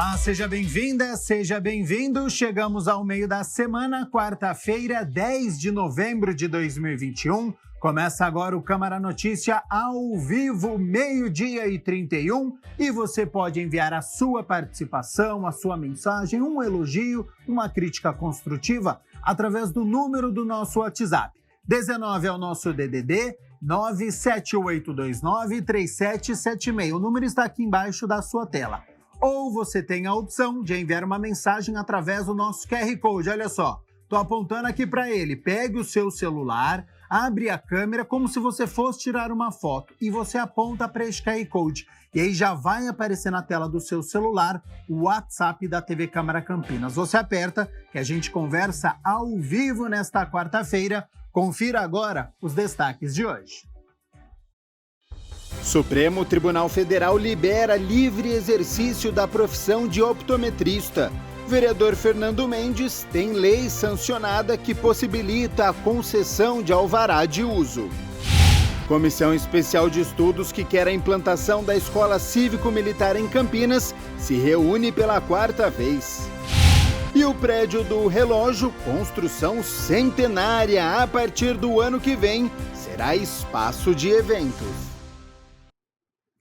Olá, seja bem-vinda, seja bem-vindo. Chegamos ao meio da semana, quarta-feira, 10 de novembro de 2021. Começa agora o Câmara Notícia ao vivo, 12h31. E você pode enviar a sua participação, a sua mensagem, um elogio, uma crítica construtiva através do número do nosso WhatsApp. 19 é o nosso DDD, 978293776. O número está aqui embaixo da sua tela. Ou você tem a opção de enviar uma mensagem através do nosso QR Code. Olha só, estou apontando aqui para ele. Pegue o seu celular, abre a câmera como se você fosse tirar uma foto e você aponta para este QR Code. E aí já vai aparecer na tela do seu celular o WhatsApp da TV Câmara Campinas. Você aperta que a gente conversa ao vivo nesta quarta-feira. Confira agora os destaques de hoje. Supremo Tribunal Federal libera livre exercício da profissão de optometrista. Vereador Fernando Mendes tem lei sancionada que possibilita a concessão de alvará de uso. Comissão Especial de Estudos que quer a implantação da Escola Cívico-Militar em Campinas se reúne pela quarta vez. E o prédio do relógio, construção centenária a partir do ano que vem, será espaço de eventos.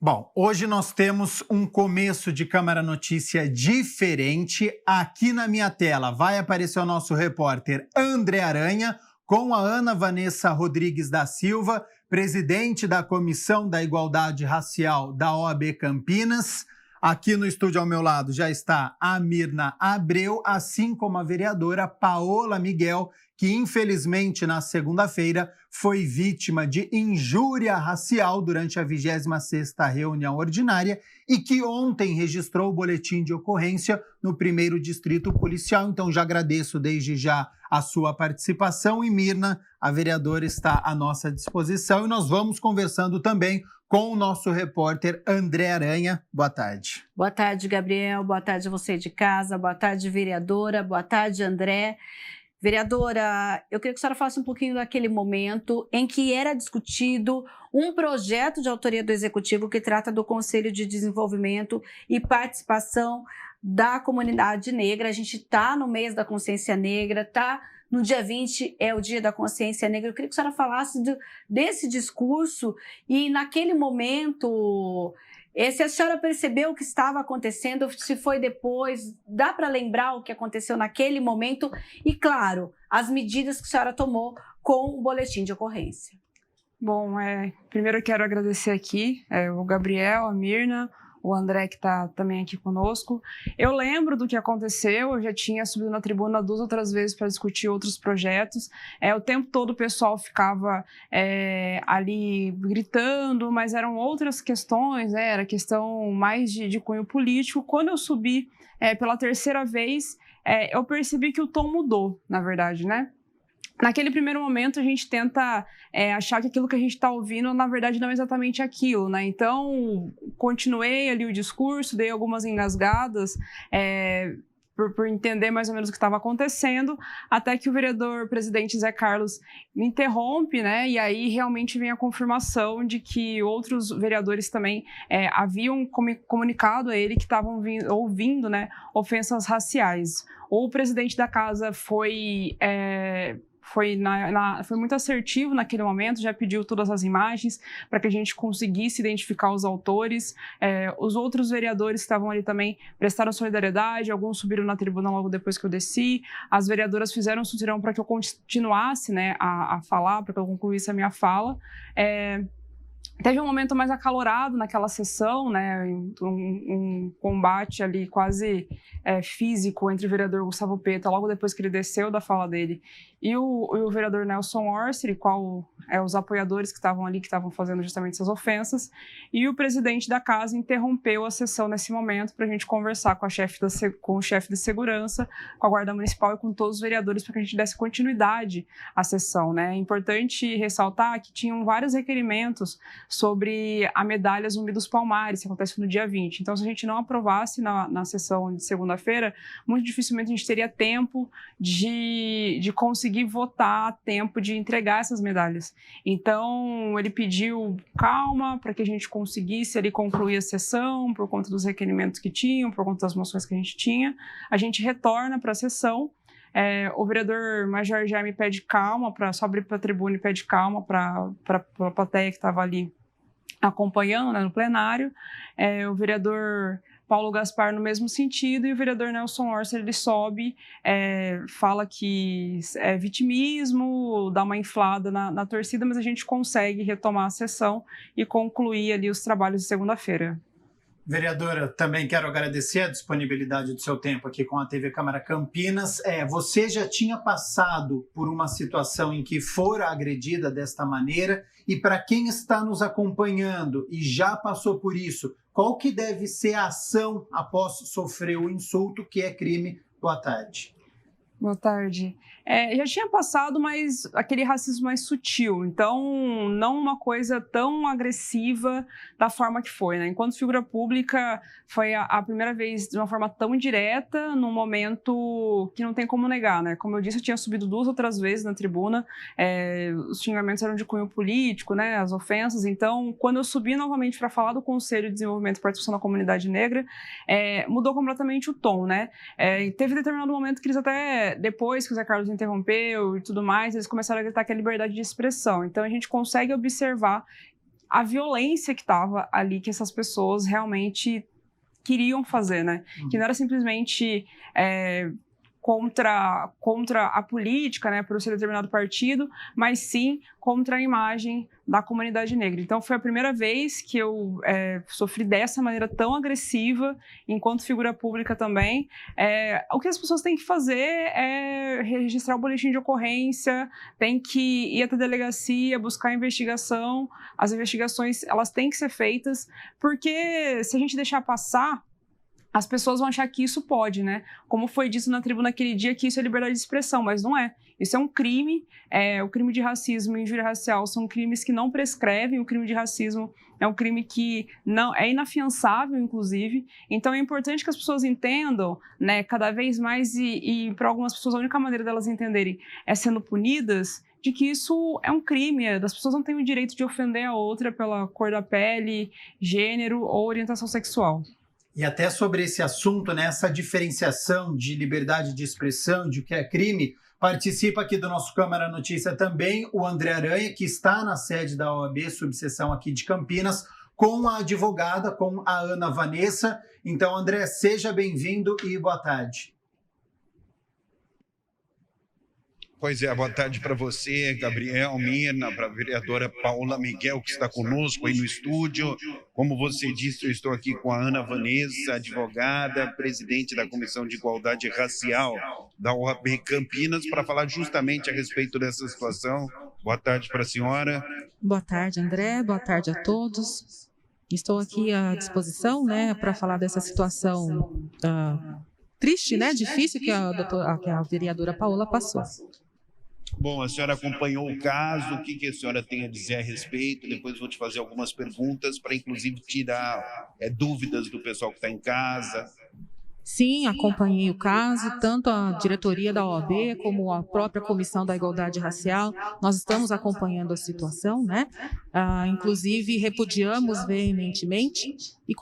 Bom, hoje nós temos um começo de Câmara Notícia diferente. Aqui na minha tela vai aparecer o nosso repórter André Aranha com a Ana Vanessa Rodrigues da Silva, presidente da Comissão da Igualdade Racial da OAB Campinas. Aqui no estúdio ao meu lado já está a Mirna Abreu, assim como a vereadora Paola Miguel, que infelizmente na segunda-feira foi vítima de injúria racial durante a 26ª reunião ordinária e que ontem registrou o boletim de ocorrência no 1º Distrito Policial. Então já agradeço desde já a sua participação e Mirna, a vereadora, está à nossa disposição e nós vamos conversando também com o nosso repórter André Aranha. Boa tarde. Boa tarde, Gabriel. Boa tarde a você de casa. Boa tarde, vereadora. Boa tarde, André. Vereadora, eu queria que a senhora falasse um pouquinho daquele momento em que era discutido um projeto de autoria do Executivo que trata do Conselho de Desenvolvimento e Participação da Comunidade Negra. A gente está no mês da consciência negra, no dia 20 é o dia da consciência negra. Eu queria que a senhora falasse desse discurso e naquele momento, se a senhora percebeu o que estava acontecendo, se foi depois, dá para lembrar o que aconteceu naquele momento e, claro, as medidas que a senhora tomou com o boletim de ocorrência. Bom, primeiro eu quero agradecer aqui o Gabriel, a Mirna, o André que está também aqui conosco. Eu lembro do que aconteceu, eu já tinha subido na tribuna 2 outras vezes para discutir outros projetos. O tempo todo o pessoal ficava ali gritando, mas eram outras questões, era questão mais de cunho político. Quando eu subi pela terceira vez, eu percebi que o tom mudou, na verdade, né? Naquele primeiro momento, a gente tenta achar que aquilo que a gente está ouvindo, na verdade, não é exatamente aquilo, né? Então, continuei ali o discurso, dei algumas engasgadas, por entender mais ou menos o que estava acontecendo, até que o vereador presidente Zé Carlos me interrompe, né? E aí realmente vem a confirmação de que outros vereadores também haviam comunicado a ele que estavam ouvindo, né, ofensas raciais. O presidente da casa foi muito assertivo naquele momento, já pediu todas as imagens para que a gente conseguisse identificar os autores. Os outros vereadores que estavam ali também prestaram solidariedade, alguns subiram na tribuna logo depois que eu desci. As vereadoras fizeram um sutirão para que eu continuasse, né, a falar, para que eu concluísse a minha fala. Teve um momento mais acalorado naquela sessão, né, um combate ali quase físico entre o vereador Gustavo Peta, logo depois que ele desceu da fala dele, e o vereador Nelson Orsi, os apoiadores que estavam ali, que estavam fazendo justamente essas ofensas, e o presidente da casa interrompeu a sessão nesse momento para a gente conversar com o chefe de segurança, com a Guarda Municipal e com todos os vereadores para que a gente desse continuidade à sessão, né? É importante ressaltar que tinham vários requerimentos sobre a medalha Zumbi dos Palmares, que acontece no dia 20. Então, se a gente não aprovasse na sessão de segunda-feira, muito dificilmente a gente teria tempo de conseguir votar, tempo de entregar essas medalhas. Então, ele pediu calma para que a gente conseguisse ali concluir a sessão, por conta dos requerimentos que tinham, por conta das moções que a gente tinha. A gente retorna para a sessão. O vereador Major Jaime pede calma, só abrir para a tribuna e pede calma para a plateia que estava ali acompanhando, né, no plenário. O vereador Paulo Gaspar no mesmo sentido, e o vereador Nelson Orser, ele sobe, fala que é vitimismo, dá uma inflada na torcida, mas a gente consegue retomar a sessão e concluir ali os trabalhos de segunda-feira. Vereadora, também quero agradecer a disponibilidade do seu tempo aqui com a TV Câmara Campinas. Você já tinha passado por uma situação em que fora agredida desta maneira, e para quem está nos acompanhando e já passou por isso, qual que deve ser a ação após sofrer o insulto, que é crime? Boa tarde. Boa tarde. Já tinha passado, mas aquele racismo mais sutil, então não uma coisa tão agressiva da forma que foi, né? Enquanto figura pública, foi a primeira vez de uma forma tão direta, num momento que não tem como negar, né? Como eu disse, eu tinha subido 2 outras vezes na tribuna, os xingamentos eram de cunho político, né? As ofensas, então quando eu subi novamente para falar do Conselho de Desenvolvimento e Participação da Comunidade Negra, mudou completamente o tom, né? Teve determinado momento que eles até, depois que o Zé Carlos interrompeu e tudo mais, eles começaram a gritar que é liberdade de expressão. Então a gente consegue observar a violência que estava ali, que essas pessoas realmente queriam fazer, né? Que não era simplesmente contra a política, né, por ser determinado partido, mas sim contra a imagem da comunidade negra. Então foi a primeira vez que eu sofri dessa maneira tão agressiva, enquanto figura pública também. O que as pessoas têm que fazer é registrar o boletim de ocorrência, tem que ir até a delegacia, buscar a investigação. As investigações, elas têm que ser feitas, porque se a gente deixar passar, as pessoas vão achar que isso pode, né? Como foi dito na tribuna naquele dia, que isso é liberdade de expressão, mas não é. Isso é um crime. O crime de racismo e injúria racial são crimes que não prescrevem. O crime de racismo é um crime que não é inafiançável, inclusive. Então é importante que as pessoas entendam, né, cada vez mais, e para algumas pessoas a única maneira delas entenderem é sendo punidas, de que isso é um crime. As pessoas não têm o direito de ofender a outra pela cor da pele, gênero ou orientação sexual. E até sobre esse assunto, né, essa diferenciação de liberdade de expressão, de o que é crime, participa aqui do nosso Câmara Notícia também o André Aranha, que está na sede da OAB, subseção aqui de Campinas, com a advogada, com a Ana Vanessa. Então, André, seja bem-vindo e boa tarde. Pois boa tarde para você, Gabriel, Mirna, para a vereadora Paula Miguel, que está conosco aí no estúdio. Como você disse, eu estou aqui com a Ana Vanessa, advogada, presidente da Comissão de Igualdade Racial da OAB Campinas, para falar justamente a respeito dessa situação. Boa tarde para a senhora. Boa tarde, André. Boa tarde a todos. Estou aqui à disposição, né, para falar dessa situação triste, né, difícil que a vereadora Paola passou. Bom, a senhora acompanhou o caso, o que a senhora tem a dizer a respeito? Depois vou te fazer algumas perguntas para, inclusive, tirar dúvidas do pessoal que está em casa. Sim, acompanhei o caso, tanto a diretoria da OAB como a própria Comissão da Igualdade Racial. Nós estamos acompanhando a situação, né? Inclusive, repudiamos veementemente e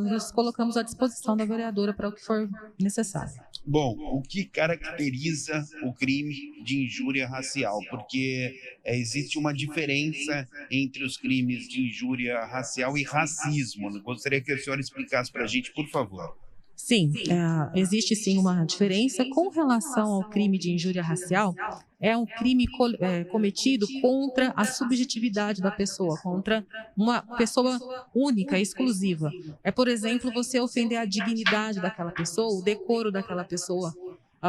nos colocamos à disposição da vereadora para o que for necessário. Bom, o que caracteriza o crime de injúria racial? Porque existe uma diferença entre os crimes de injúria racial e racismo. Eu gostaria que a senhora explicasse para a gente, por favor. Sim, existe sim uma diferença com relação ao crime de injúria racial. É um crime cometido contra a subjetividade da pessoa, contra uma pessoa única, exclusiva. Por exemplo, você ofender a dignidade daquela pessoa, o decoro daquela pessoa,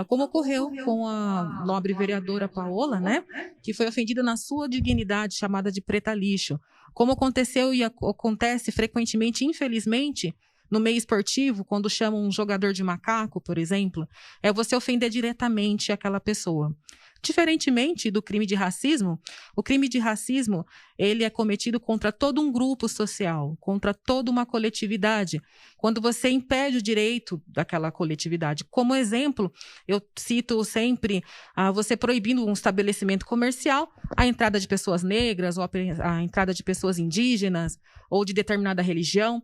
como ocorreu com a nobre vereadora Paola, né, que foi ofendida na sua dignidade, chamada de preta lixo. Como aconteceu e acontece frequentemente, infelizmente, no meio esportivo, quando chamam um jogador de macaco, por exemplo, é você ofender diretamente aquela pessoa. Diferentemente do crime de racismo, o crime de racismo, ele é cometido contra todo um grupo social, contra toda uma coletividade, quando você impede o direito daquela coletividade. Como exemplo, eu cito sempre você proibindo um estabelecimento comercial a entrada de pessoas negras, ou a entrada de pessoas indígenas, ou de determinada religião.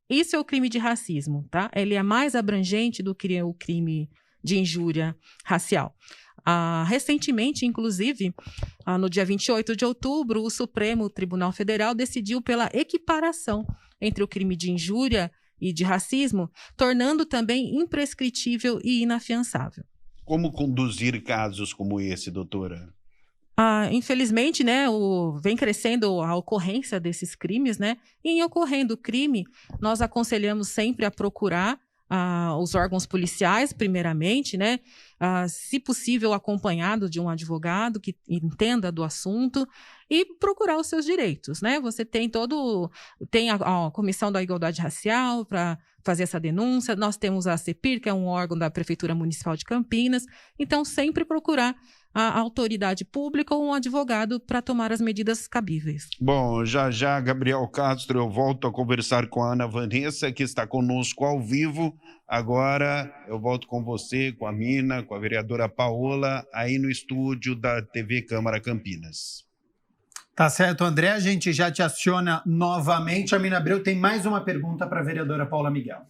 Isso é o crime de racismo, tá? Ele é mais abrangente do que o crime de injúria racial. Recentemente, inclusive, no dia 28 de outubro, o Supremo Tribunal Federal decidiu pela equiparação entre o crime de injúria e de racismo, tornando também imprescritível e inafiançável. Como conduzir casos como esse, doutora? Infelizmente, né, vem crescendo a ocorrência desses crimes, né? E em ocorrendo o crime, nós aconselhamos sempre a procurar os órgãos policiais, primeiramente, né? Se possível, acompanhado de um advogado que entenda do assunto e procurar os seus direitos, né? Você tem a Comissão da Igualdade Racial para fazer essa denúncia, nós temos a CEPIR, que é um órgão da Prefeitura Municipal de Campinas, então sempre procurar a autoridade pública ou um advogado para tomar as medidas cabíveis. Bom, já, Gabriel Castro, eu volto a conversar com a Ana Vanessa, que está conosco ao vivo. Agora eu volto com você, com a Mirna, com a vereadora Paola, aí no estúdio da TV Câmara Campinas. Tá certo, André, a gente já te aciona novamente. A Mirna Abreu tem mais uma pergunta para a vereadora Paula Miguel.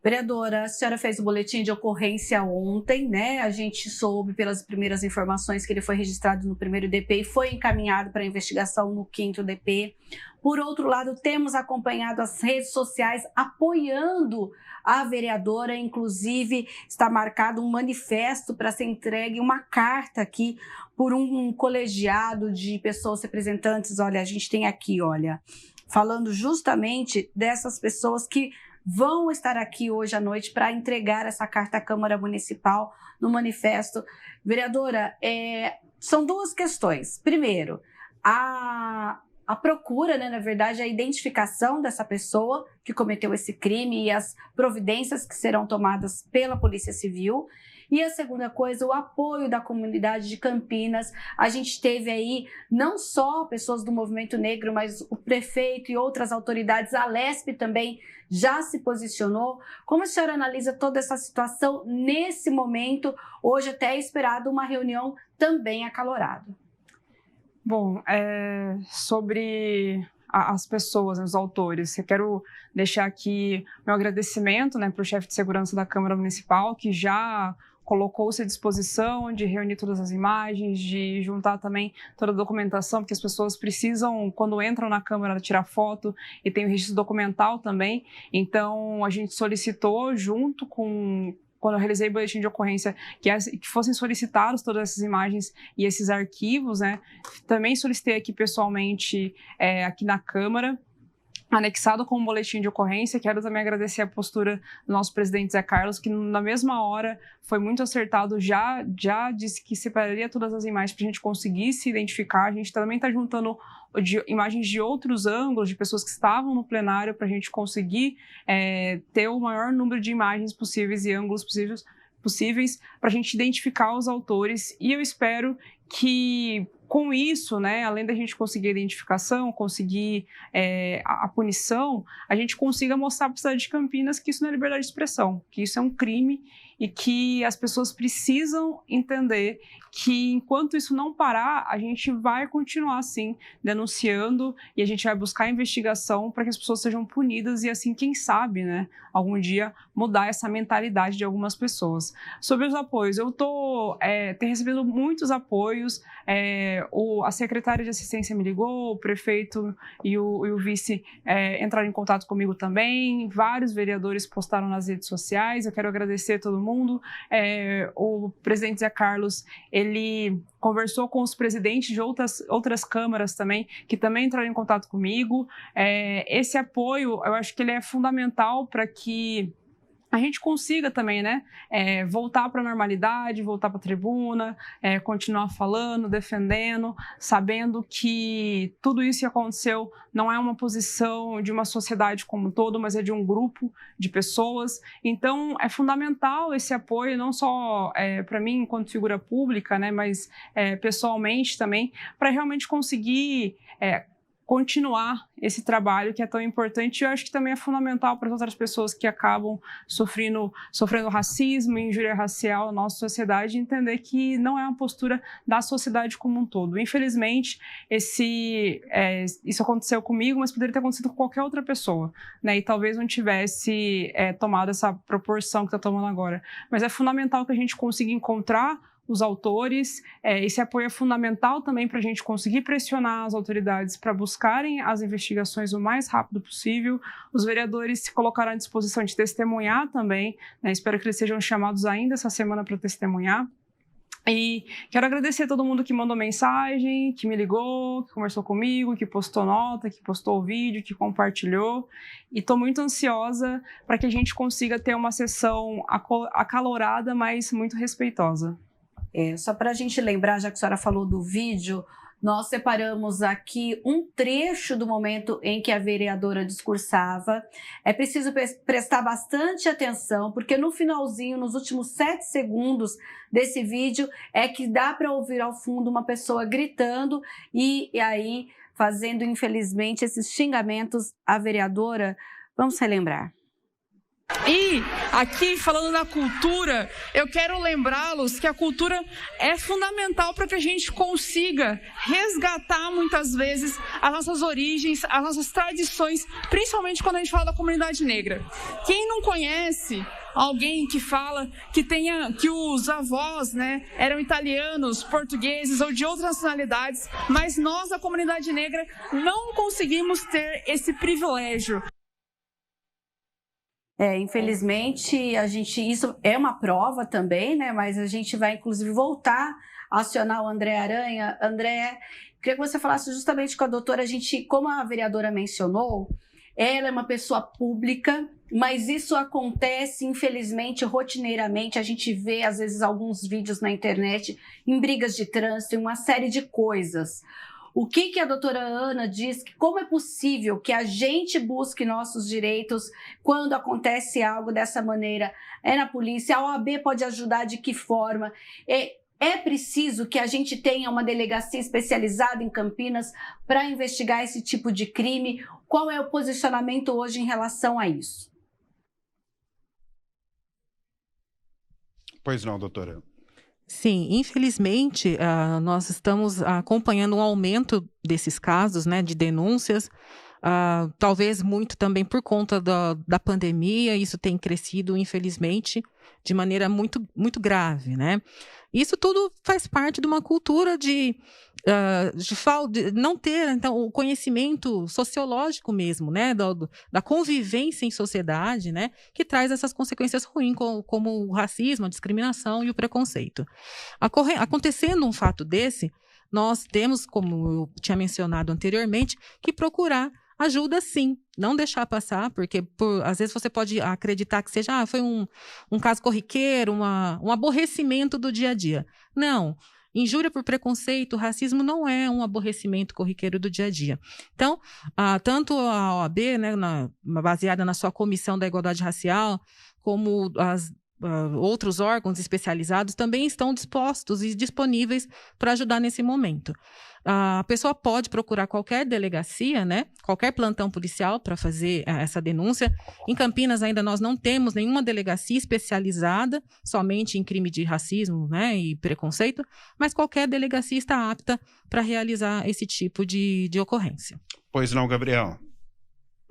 Vereadora, a senhora fez o boletim de ocorrência ontem, né? A gente soube pelas primeiras informações que ele foi registrado no primeiro DP e foi encaminhado para investigação no 5º DP. Por outro lado, temos acompanhado as redes sociais apoiando a vereadora, inclusive está marcado um manifesto para ser entregue, uma carta aqui por um colegiado de pessoas representantes. Olha, a gente tem aqui, olha, falando justamente dessas pessoas que vão estar aqui hoje à noite para entregar essa carta à Câmara Municipal no manifesto. Vereadora, são duas questões. Primeiro, a procura, né, na verdade, a identificação dessa pessoa que cometeu esse crime e as providências que serão tomadas pela Polícia Civil. E a segunda coisa, o apoio da comunidade de Campinas. A gente teve aí não só pessoas do movimento negro, mas o prefeito e outras autoridades, a Lesp também já se posicionou. Como a senhora analisa toda essa situação nesse momento? Hoje até é esperado uma reunião também acalorada. Bom, sobre as pessoas, os autores, eu quero deixar aqui meu agradecimento, né, para o chefe de segurança da Câmara Municipal, que já colocou-se à disposição de reunir todas as imagens, de juntar também toda a documentação, porque as pessoas precisam, quando entram na Câmara, tirar foto, e tem o registro documental também. Então, a gente solicitou, junto com... quando eu realizei o boletim de ocorrência, que fossem solicitados todas essas imagens e esses arquivos, né? Também solicitei aqui pessoalmente, aqui na Câmara, anexado com o boletim de ocorrência. Quero também agradecer a postura do nosso presidente Zé Carlos, que na mesma hora foi muito acertado, já disse que separaria todas as imagens para a gente conseguir se identificar. A gente também está juntando imagens de outros ângulos, de pessoas que estavam no plenário, para a gente conseguir ter o maior número de imagens possíveis e ângulos possíveis para a gente identificar os autores. E eu espero que, com isso, né, além da gente conseguir a identificação, conseguir a punição, a gente consiga mostrar para a cidade de Campinas que isso não é liberdade de expressão, que isso é um crime e que as pessoas precisam entender que, enquanto isso não parar, a gente vai continuar, assim, denunciando, e a gente vai buscar investigação para que as pessoas sejam punidas e, assim, quem sabe, né, algum dia mudar essa mentalidade de algumas pessoas. Sobre os apoios, eu tenho recebido muitos apoios, a secretária de assistência me ligou, o prefeito e o vice entraram em contato comigo também, vários vereadores postaram nas redes sociais. Eu quero agradecer a todo mundo. O presidente Zé Carlos, ele conversou com os presidentes de outras câmaras também, que também entraram em contato comigo. Esse apoio, eu acho que ele é fundamental para que a gente consiga também, né, voltar para a normalidade, voltar para a tribuna, continuar falando, defendendo, sabendo que tudo isso que aconteceu não é uma posição de uma sociedade como um todo, mas é de um grupo de pessoas. Então, é fundamental esse apoio, não só para mim enquanto figura pública, né, mas pessoalmente também, para realmente conseguir continuar esse trabalho que é tão importante. E eu acho que também é fundamental para as outras pessoas que acabam sofrendo racismo e injúria racial na nossa sociedade, entender que não é uma postura da sociedade como um todo. Infelizmente, isso aconteceu comigo, mas poderia ter acontecido com qualquer outra pessoa, né? E talvez não tivesse tomado essa proporção que está tomando agora. Mas é fundamental que a gente consiga encontrar os autores. Esse apoio é fundamental também para a gente conseguir pressionar as autoridades para buscarem as investigações o mais rápido possível. Os vereadores se colocaram à disposição de testemunhar também, né? Espero que eles sejam chamados ainda essa semana para testemunhar. E quero agradecer a todo mundo que mandou mensagem, que me ligou, que conversou comigo, que postou nota, que postou o vídeo, que compartilhou. E estou muito ansiosa para que a gente consiga ter uma sessão acalorada, mas muito respeitosa. Só para a gente lembrar, já que a senhora falou do vídeo, nós separamos aqui um trecho do momento em que a vereadora discursava. É preciso prestar bastante atenção, porque no finalzinho, nos últimos 7 segundos desse vídeo, é que dá para ouvir ao fundo uma pessoa gritando e aí fazendo, infelizmente, esses xingamentos à vereadora. Vamos relembrar. E aqui, falando na cultura, eu quero lembrá-los que a cultura é fundamental para que a gente consiga resgatar, muitas vezes, as nossas origens, as nossas tradições, principalmente quando a gente fala da comunidade negra. Quem não conhece alguém que fala que os avós, né, eram italianos, portugueses ou de outras nacionalidades, mas nós, da comunidade negra, não conseguimos ter esse privilégio. Infelizmente, isso é uma prova também, né? Mas a gente vai, inclusive, voltar a acionar o André Aranha. André, queria que você falasse justamente com a doutora. Como a vereadora mencionou, ela é uma pessoa pública, mas isso acontece, infelizmente, rotineiramente. A gente vê, às vezes, alguns vídeos na internet em brigas de trânsito, em uma série de coisas. O que a doutora Ana diz, como é possível que a gente busque nossos direitos quando acontece algo dessa maneira? É na polícia, a OAB pode ajudar de que forma? É preciso que a gente tenha uma delegacia especializada em Campinas para investigar esse tipo de crime? Qual é o posicionamento hoje em relação a isso? Pois não, doutora. Sim, infelizmente, nós estamos acompanhando um aumento desses casos, né, de denúncias, talvez muito também por conta da pandemia. Isso tem crescido, infelizmente, de maneira muito, muito grave, né? Isso tudo faz parte de uma cultura de não ter, então, o conhecimento sociológico mesmo, né, da convivência em sociedade, né, que traz essas consequências ruins, como o racismo, a discriminação e o preconceito. Acontecendo um fato desse, nós temos, como eu tinha mencionado anteriormente, que procurar ajuda, sim, não deixar passar, porque às vezes você pode acreditar que seja foi um caso corriqueiro, um aborrecimento do dia a dia. Não, injúria por preconceito, racismo não é um aborrecimento corriqueiro do dia a dia. Então, tanto a OAB, né, baseada na sua comissão da igualdade racial, como outros órgãos especializados também estão dispostos e disponíveis para ajudar nesse momento. A pessoa pode procurar qualquer delegacia, né, qualquer plantão policial para fazer essa denúncia. Em Campinas ainda nós não temos nenhuma delegacia especializada somente em crime de racismo, né, e preconceito, mas qualquer delegacia está apta para realizar esse tipo de ocorrência. Pois não, Gabriel?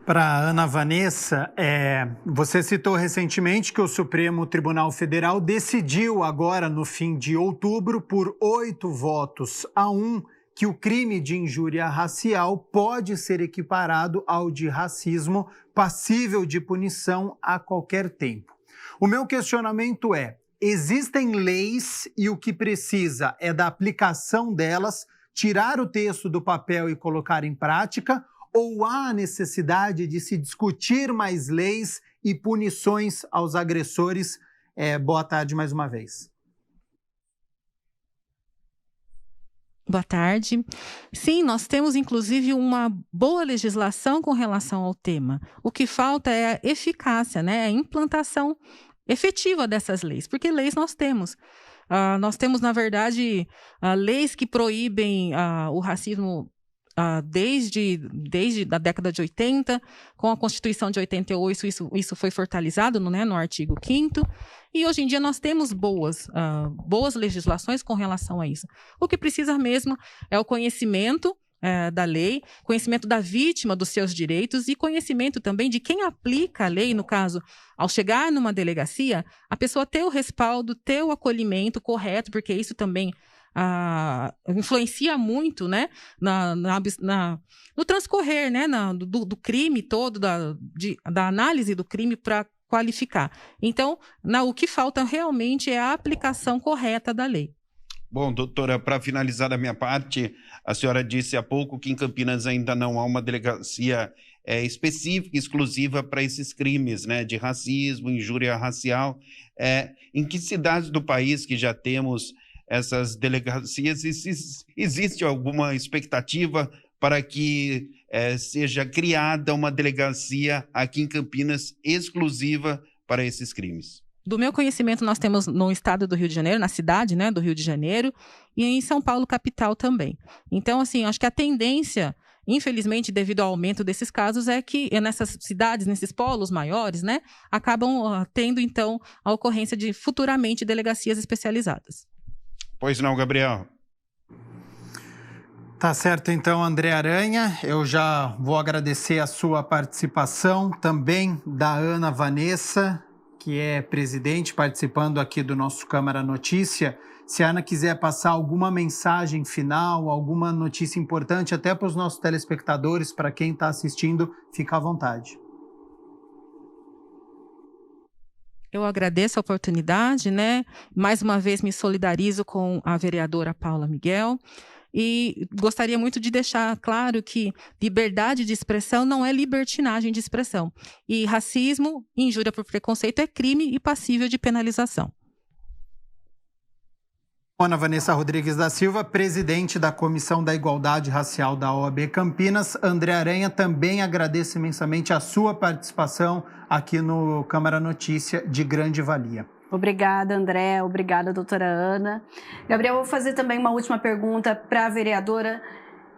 Para Ana Vanessa, você citou recentemente que o Supremo Tribunal Federal decidiu agora, no fim de outubro, por 8-1, que o crime de injúria racial pode ser equiparado ao de racismo, passível de punição a qualquer tempo. O meu questionamento existem leis e o que precisa é da aplicação delas, tirar o texto do papel e colocar em prática, ou há necessidade de se discutir mais leis e punições aos agressores? Boa tarde mais uma vez. Boa tarde. Sim, nós temos inclusive uma boa legislação com relação ao tema. O que falta é a eficácia, né? A implantação efetiva dessas leis, porque leis nós temos. Nós temos, na verdade, leis que proíbem o racismo desde a década de 80, com a Constituição de 88, isso foi fortalecido, né, no artigo 5º, e hoje em dia nós temos boas legislações com relação a isso. O que precisa mesmo é o conhecimento da lei, conhecimento da vítima dos seus direitos e conhecimento também de quem aplica a lei, no caso, ao chegar numa delegacia, a pessoa ter o respaldo, ter o acolhimento correto, porque isso também influencia muito, né, no transcorrer, né, do crime todo, da análise do crime para qualificar. Então, o que falta realmente é a aplicação correta da lei. Bom, doutora, para finalizar a minha parte, a senhora disse há pouco que em Campinas ainda não há uma delegacia específica, exclusiva para esses crimes, né, de racismo, injúria racial. Em que cidades do país que já temos essas delegacias, existe alguma expectativa para que seja criada uma delegacia aqui em Campinas exclusiva para esses crimes? Do meu conhecimento, nós temos no estado do Rio de Janeiro, na cidade, né, do Rio de Janeiro, e em São Paulo, capital também. Então, assim, acho que a tendência, infelizmente, devido ao aumento desses casos, é que nessas cidades, nesses polos maiores, né, acabam tendo, então, a ocorrência de, futuramente, delegacias especializadas. Pois não, Gabriel. Tá certo, então, André Aranha. Eu já vou agradecer a sua participação, também da Ana Vanessa, que é presidente, participando aqui do nosso Câmara Notícia. Se a Ana quiser passar alguma mensagem final, alguma notícia importante, até para os nossos telespectadores, para quem está assistindo, fica à vontade. Eu agradeço a oportunidade, né? Mais uma vez me solidarizo com a vereadora Paula Miguel e gostaria muito de deixar claro que liberdade de expressão não é libertinagem de expressão. E racismo, injúria por preconceito é crime e passível de penalização. Ana Vanessa Rodrigues da Silva, presidente da Comissão da Igualdade Racial da OAB Campinas. André Aranha, também agradeço imensamente a sua participação aqui no Câmara Notícia, de grande valia. Obrigada, André. Obrigada, doutora Ana. Gabriel, vou fazer também uma última pergunta para a vereadora.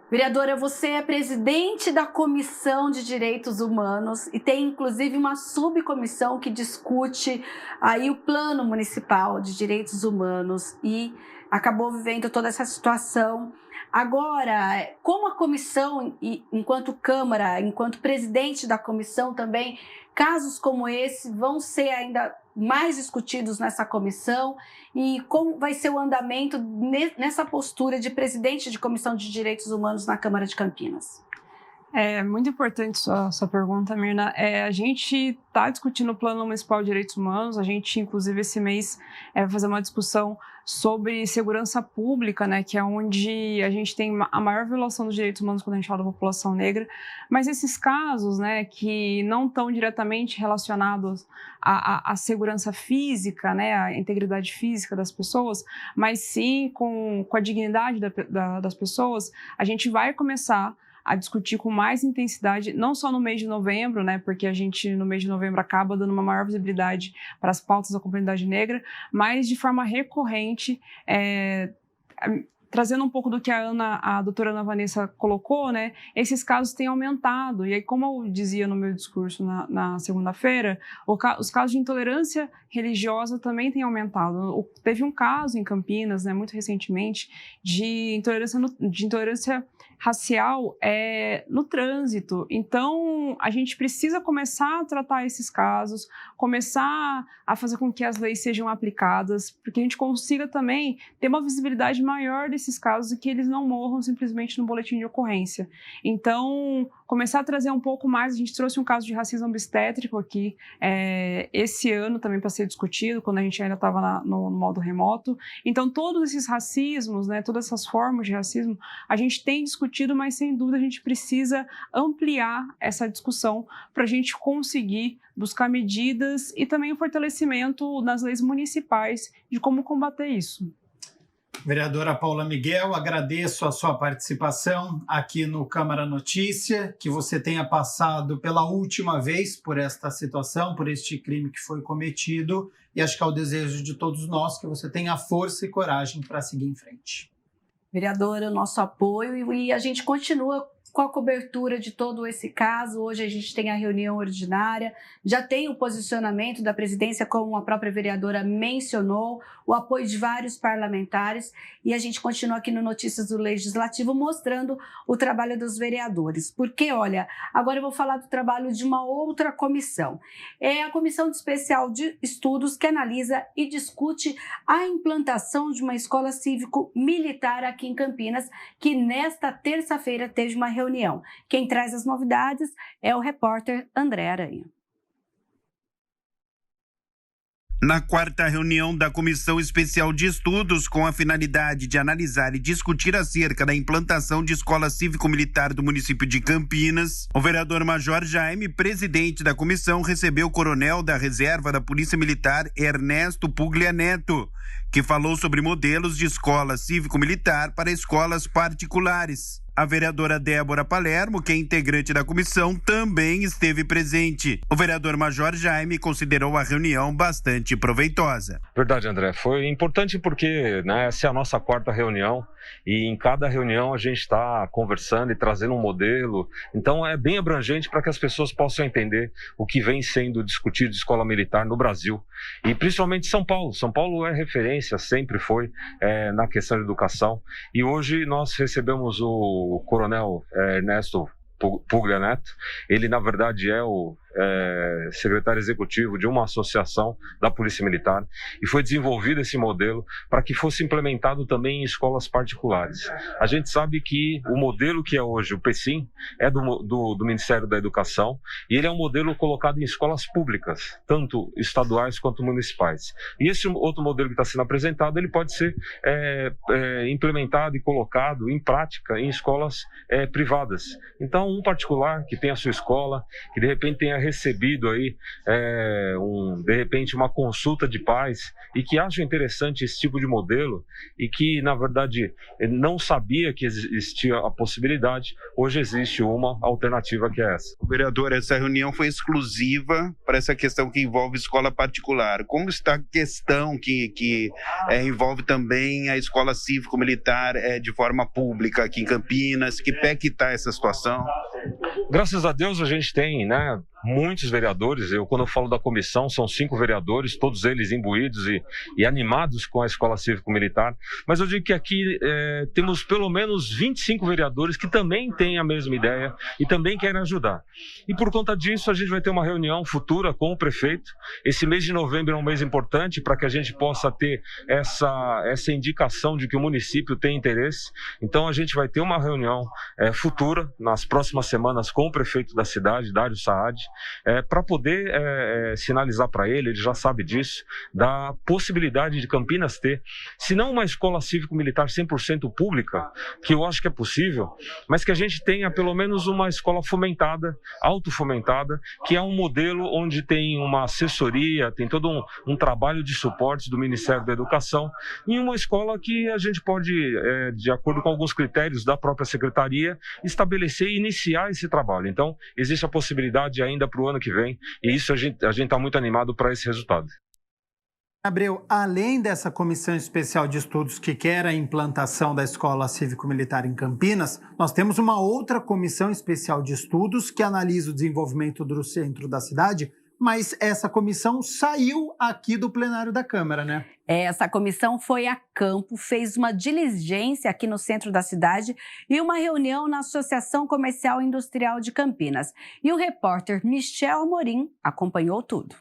Vereadora, você é presidente da Comissão de Direitos Humanos e tem, inclusive, uma subcomissão que discute aí o Plano Municipal de Direitos Humanos e acabou vivendo toda essa situação. Agora, como a comissão, enquanto Câmara, enquanto presidente da comissão também, casos como esse vão ser ainda mais discutidos nessa comissão e como vai ser o andamento nessa postura de presidente de Comissão de Direitos Humanos na Câmara de Campinas? É muito importante sua pergunta, Mirna. A gente está discutindo o Plano Municipal de Direitos Humanos. A gente, inclusive, esse mês vai fazer uma discussão sobre segurança pública, né, que é onde a gente tem a maior violação dos direitos humanos quando a gente fala da população negra. Mas esses casos, né, que não estão diretamente relacionados à segurança física, né, à integridade física das pessoas, mas sim com a dignidade das pessoas, a gente vai começar a discutir com mais intensidade, não só no mês de novembro, né, porque a gente no mês de novembro acaba dando uma maior visibilidade para as pautas da comunidade negra, mas de forma recorrente, trazendo um pouco do que a doutora Ana Vanessa colocou, né, esses casos têm aumentado. E aí, como eu dizia no meu discurso na segunda-feira, os casos de intolerância religiosa também têm aumentado. Teve um caso em Campinas, né, muito recentemente, de intolerância racial no trânsito. Então, a gente precisa começar a tratar esses casos, começar a fazer com que as leis sejam aplicadas, porque a gente consiga também ter uma visibilidade maior esses casos e que eles não morram simplesmente no boletim de ocorrência. Então, começar a trazer um pouco mais, a gente trouxe um caso de racismo obstétrico aqui esse ano também para ser discutido, quando a gente ainda estava no modo remoto. Então, todos esses racismos, né, todas essas formas de racismo, a gente tem discutido, mas sem dúvida a gente precisa ampliar essa discussão para a gente conseguir buscar medidas e também o fortalecimento nas leis municipais de como combater isso. Vereadora Paula Miguel, agradeço a sua participação aqui no Câmara Notícia, que você tenha passado pela última vez por esta situação, por este crime que foi cometido, e acho que é o desejo de todos nós que você tenha força e coragem para seguir em frente. Vereadora, o nosso apoio, e a gente continua com a cobertura de todo esse caso. Hoje a gente tem a reunião ordinária, já tem o posicionamento da presidência, como a própria vereadora mencionou, o apoio de vários parlamentares, e a gente continua aqui no Notícias do Legislativo mostrando o trabalho dos vereadores. Porque, olha, agora eu vou falar do trabalho de uma outra comissão. É a Comissão Especial de Estudos que analisa e discute a implantação de uma escola cívico-militar aqui em Campinas, que nesta terça-feira teve uma reunião. Quem traz as novidades é o repórter André Aranha. Na quarta reunião da Comissão Especial de Estudos, com a finalidade de analisar e discutir acerca da implantação de escola cívico-militar do município de Campinas, o vereador Major Jaime, presidente da comissão, recebeu o coronel da reserva da Polícia Militar, Ernesto Puglia Neto, que falou sobre modelos de escola cívico-militar para escolas particulares. A vereadora Débora Palermo, que é integrante da comissão, também esteve presente. O vereador Major Jaime considerou a reunião bastante proveitosa. Verdade, André. Foi importante porque, né, essa é a nossa quarta reunião e em cada reunião a gente está conversando e trazendo um modelo. Então é bem abrangente para que as pessoas possam entender o que vem sendo discutido de escola militar no Brasil e principalmente São Paulo. São Paulo é referência, sempre foi na questão de educação. E hoje nós recebemos o coronel Ernesto Puglia Neto. Ele, na verdade, é o secretário executivo de uma associação da Polícia Militar e foi desenvolvido esse modelo para que fosse implementado também em escolas particulares. A gente sabe que o modelo que é hoje o PECIM é do Ministério da Educação e ele é um modelo colocado em escolas públicas, tanto estaduais quanto municipais. E esse outro modelo que está sendo apresentado, ele pode ser implementado e colocado em prática em escolas privadas. Então, um particular que tem a sua escola, que de repente tenha recebido aí de repente uma consulta de pais e que acham interessante esse tipo de modelo e que na verdade não sabia que existia a possibilidade, hoje existe uma alternativa que é essa. Vereador, essa reunião foi exclusiva para essa questão que envolve escola particular. Como está a questão que envolve também a escola cívico-militar de forma pública aqui em Campinas? Que pé que está essa situação? Graças a Deus a gente tem, né, muitos vereadores. Quando eu falo da comissão, são 5 vereadores, todos eles imbuídos e animados com a escola cívico-militar. Mas eu digo que aqui temos pelo menos 25 vereadores que também têm a mesma ideia e também querem ajudar. E por conta disso, a gente vai ter uma reunião futura com o prefeito. Esse mês de novembro é um mês importante para que a gente possa ter essa indicação de que o município tem interesse. Então, a gente vai ter uma reunião futura, nas próximas semanas, com o prefeito da cidade, Dário Saad, para poder sinalizar para ele já sabe disso, da possibilidade de Campinas ter, se não uma escola cívico-militar 100% pública, que eu acho que é possível, mas que a gente tenha pelo menos uma escola fomentada, autofomentada, que é um modelo onde tem uma assessoria, tem todo um trabalho de suporte do Ministério da Educação, e uma escola que a gente pode, de acordo com alguns critérios da própria Secretaria, estabelecer e iniciar esse trabalho. Então, existe a possibilidade ainda para o ano que vem, e isso a gente está muito animado para esse resultado. Abreu, além dessa comissão especial de estudos que quer a implantação da escola cívico-militar em Campinas, nós temos uma outra comissão especial de estudos que analisa o desenvolvimento do centro da cidade, mas essa comissão saiu aqui do plenário da Câmara, né? Essa comissão foi a campo, fez uma diligência aqui no centro da cidade e uma reunião na Associação Comercial e Industrial de Campinas. E o repórter Michel Amorim acompanhou tudo.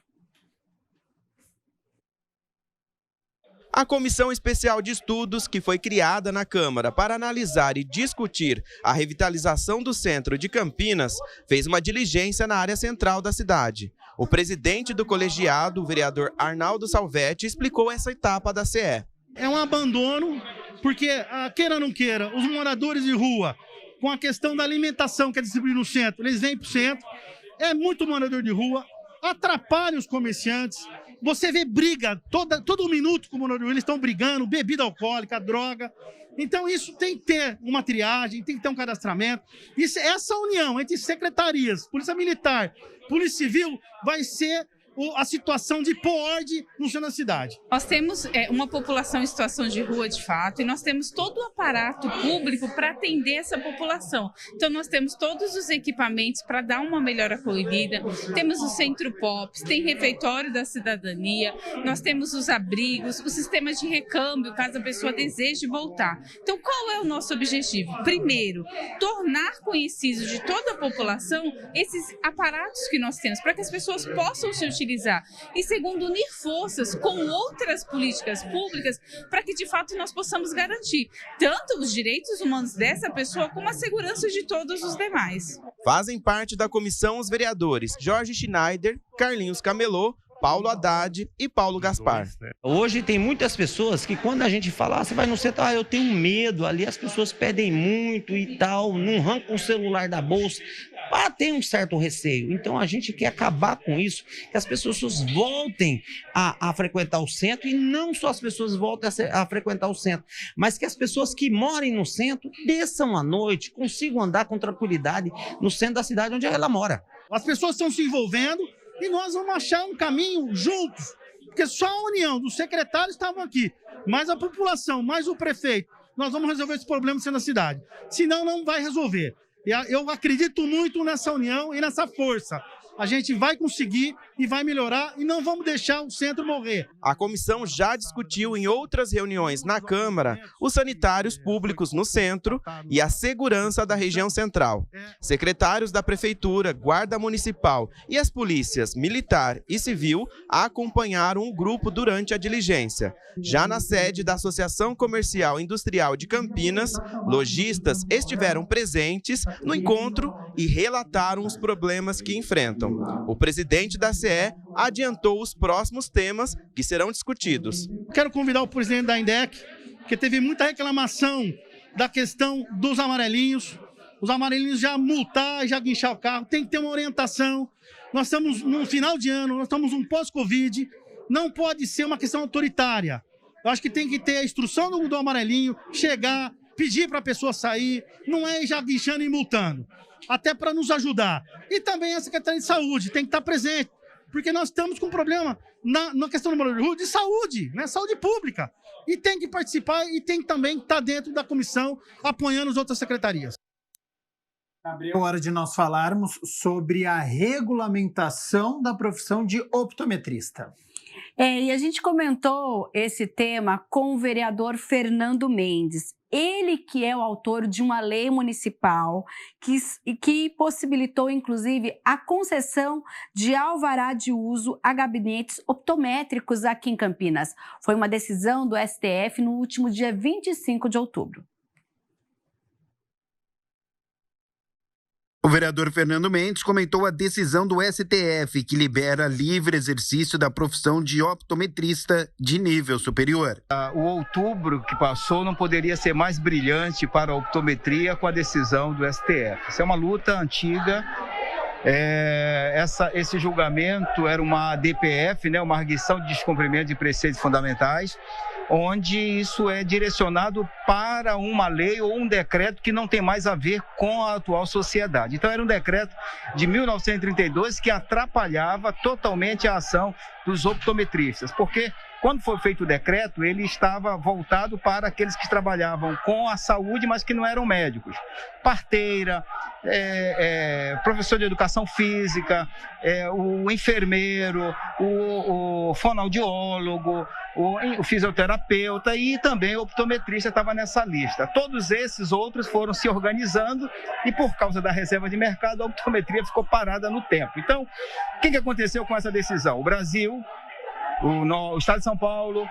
A Comissão Especial de Estudos, que foi criada na Câmara para analisar e discutir a revitalização do centro de Campinas, fez uma diligência na área central da cidade. O presidente do colegiado, o vereador Arnaldo Salvetti, explicou essa etapa da CE. É um abandono, porque, queira ou não queira, os moradores de rua, com a questão da alimentação que é distribuída no centro, eles vêm para o centro, é muito morador de rua, atrapalha os comerciantes. Você vê briga todo minuto com o morador, eles estão brigando, bebida alcoólica, droga. Então isso tem que ter uma triagem, tem que ter um cadastramento. Essa união entre secretarias, Polícia Militar, Polícia Civil, vai ser a situação de pôr ordem no centro da cidade. Nós temos uma população em situação de rua, de fato, e nós temos todo o aparato público para atender essa população. Então, nós temos todos os equipamentos para dar uma melhor acolhida, temos o Centro POPs, tem refeitório da cidadania, nós temos os abrigos, os sistemas de recâmbio, caso a pessoa deseje voltar. Então, qual é o nosso objetivo? Primeiro, tornar conhecido de toda a população esses aparatos que nós temos, para que as pessoas possam se utilizar. E segundo, unir forças com outras políticas públicas para que de fato nós possamos garantir tanto os direitos humanos dessa pessoa como a segurança de todos os demais. Fazem parte da comissão os vereadores Jorge Schneider, Carlinhos Camelô, Paulo Haddad e Paulo Gaspar. Hoje tem muitas pessoas que quando a gente fala, você vai no centro, eu tenho medo, ali as pessoas pedem muito e tal, não arrancam o celular da bolsa, tem um certo receio. Então a gente quer acabar com isso, que as pessoas voltem a frequentar o centro, e não só as pessoas voltem a frequentar o centro, mas que as pessoas que morem no centro desçam à noite, consigam andar com tranquilidade no centro da cidade onde ela mora. As pessoas estão se envolvendo, e nós vamos achar um caminho juntos, porque só a união dos secretários estavam aqui, mais a população, mais o prefeito, nós vamos resolver esse problema sendo a cidade. Senão não vai resolver. Eu acredito muito nessa união e nessa força. A gente vai conseguir e vai melhorar e não vamos deixar o centro morrer. A comissão já discutiu em outras reuniões na Câmara os sanitários públicos no centro e a segurança da região central. Secretários da Prefeitura, Guarda Municipal e as polícias Militar e Civil acompanharam o grupo durante a diligência. Já na sede da Associação Comercial e Industrial de Campinas, lojistas estiveram presentes no encontro e relataram os problemas que enfrentam. O presidente da CE adiantou os próximos temas que serão discutidos. Quero convidar o presidente da INDEC, que teve muita reclamação da questão dos amarelinhos. Os amarelinhos já multar, já guinchar o carro, tem que ter uma orientação. Nós estamos no final de ano, nós estamos num pós-Covid, não pode ser uma questão autoritária. Eu acho que tem que ter a instrução do amarelinho, chegar, pedir para a pessoa sair, não é já guinchando e multando. Até para nos ajudar. E também a Secretaria de Saúde tem que estar presente, porque nós estamos com um problema na questão do morador de rua de saúde, né? Saúde pública. E tem que participar e tem que também estar dentro da comissão apoiando as outras secretarias. Gabriel, é hora de nós falarmos sobre a regulamentação da profissão de optometrista. E a gente comentou esse tema com o vereador Fernando Mendes. Ele que é o autor de uma lei municipal que possibilitou, inclusive, a concessão de alvará de uso a gabinetes optométricos aqui em Campinas. Foi uma decisão do STF no último dia 25 de outubro. O vereador Fernando Mendes comentou a decisão do STF, que libera livre exercício da profissão de optometrista de nível superior. O outubro que passou não poderia ser mais brilhante para a optometria com a decisão do STF. Isso é uma luta antiga. Esse julgamento era uma DPF, né, uma arguição de descumprimento de preceitos fundamentais, onde isso é direcionado para uma lei ou um decreto que não tem mais a ver com a atual sociedade. Então era um decreto de 1932 que atrapalhava totalmente a ação dos optometristas, porque quando foi feito o decreto, ele estava voltado para aqueles que trabalhavam com a saúde, mas que não eram médicos. Parteira, professor de educação física, o enfermeiro, o fonoaudiólogo, o fisioterapeuta e também o optometrista estava nessa lista. Todos esses outros foram se organizando e por causa da reserva de mercado, a optometria ficou parada no tempo. Então, o que aconteceu com essa decisão? O Brasil, o Estado de São Paulo,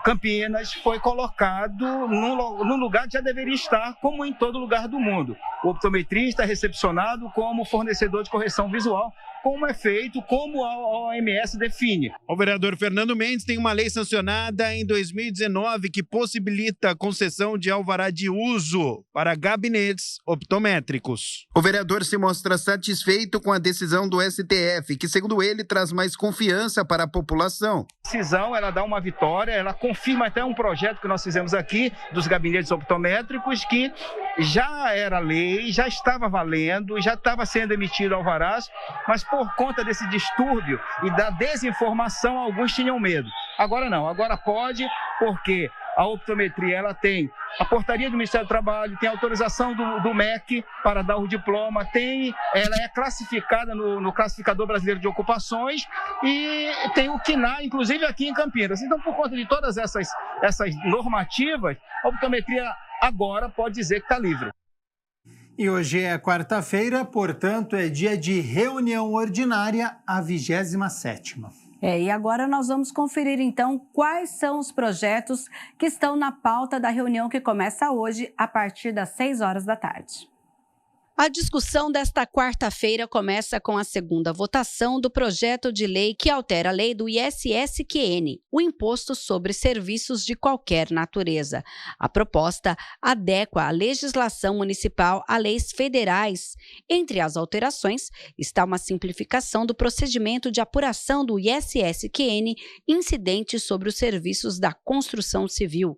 Campinas foi colocado num lugar que já deveria estar, como em todo lugar do mundo. O optometrista é recepcionado como fornecedor de correção visual, como é feito, como a OMS define. O vereador Fernando Mendes tem uma lei sancionada em 2019 que possibilita a concessão de alvará de uso para gabinetes optométricos. O vereador se mostra satisfeito com a decisão do STF, que, segundo ele, traz mais confiança para a população. A decisão, ela dá uma vitória, ela confirma até um projeto que nós fizemos aqui dos gabinetes optométricos, que já era lei, já estava valendo, já estava sendo emitido alvarás, mas por conta desse distúrbio e da desinformação, alguns tinham medo. Agora não, agora pode, porque a optometria ela tem a portaria do Ministério do Trabalho, tem a autorização do MEC para dar o diploma, ela é classificada no Classificador Brasileiro de Ocupações e tem o CNA, inclusive aqui em Campinas. Então, por conta de todas essas normativas, a optometria agora pode dizer que está livre. E hoje é quarta-feira, portanto, é dia de reunião ordinária, a 27ª. E agora nós vamos conferir, então, quais são os projetos que estão na pauta da reunião que começa hoje, a partir das 6 horas da tarde. A discussão desta quarta-feira começa com a segunda votação do projeto de lei que altera a lei do ISS-QN, o Imposto sobre Serviços de Qualquer Natureza. A proposta adequa a legislação municipal a leis federais. Entre as alterações está uma simplificação do procedimento de apuração do ISS-QN incidente sobre os serviços da construção civil.